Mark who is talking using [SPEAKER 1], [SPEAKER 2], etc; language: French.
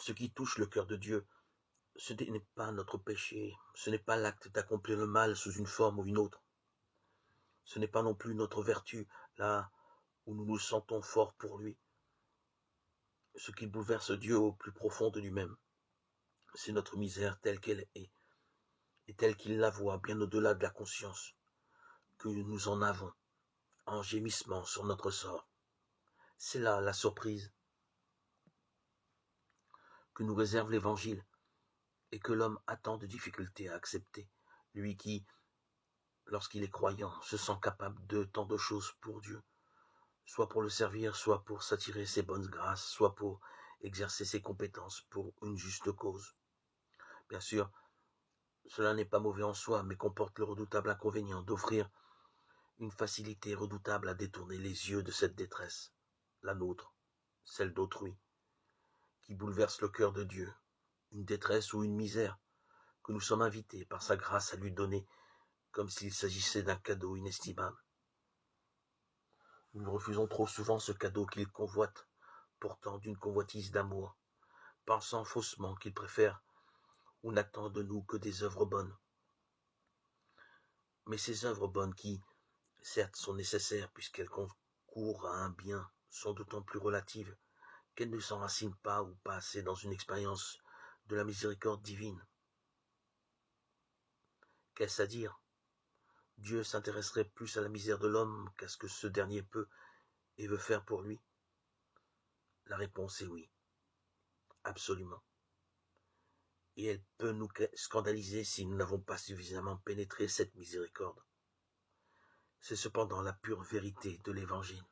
[SPEAKER 1] Ce qui touche le cœur de Dieu, ce n'est pas notre péché, ce n'est pas l'acte d'accomplir le mal sous une forme ou une autre. Ce n'est pas non plus notre vertu, là où nous nous sentons forts pour lui. Ce qui bouleverse Dieu au plus profond de lui-même, c'est notre misère telle qu'elle est, et telle qu'il la voit bien au-delà de la conscience que nous en avons, en gémissement sur notre sort. C'est là la surprise que nous réserve l'Évangile et que l'homme a tant de difficultés à accepter, lui qui, lorsqu'il est croyant, se sent capable de tant de choses pour Dieu, soit pour le servir, soit pour s'attirer ses bonnes grâces, soit pour exercer ses compétences pour une juste cause. Bien sûr, cela n'est pas mauvais en soi, mais comporte le redoutable inconvénient d'offrir une facilité redoutable à détourner les yeux de cette détresse, la nôtre, celle d'autrui, qui bouleverse le cœur de Dieu, une détresse ou une misère que nous sommes invités par sa grâce à lui donner comme s'il s'agissait d'un cadeau inestimable. Nous refusons trop souvent ce cadeau qu'il convoite, pourtant d'une convoitise d'amour, pensant faussement qu'il préfère ou n'attend de nous que des œuvres bonnes. Mais ces œuvres bonnes qui, certes, sont nécessaires puisqu'elles concourent à un bien, sont d'autant plus relatives qu'elles ne s'enracinent pas ou pas assez dans une expérience de la miséricorde divine. Qu'est-ce à dire? Dieu s'intéresserait plus à la misère de l'homme qu'à ce que ce dernier peut et veut faire pour lui? La réponse est oui, absolument. Et elle peut nous scandaliser si nous n'avons pas suffisamment pénétré cette miséricorde. C'est cependant la pure vérité de l'Évangile.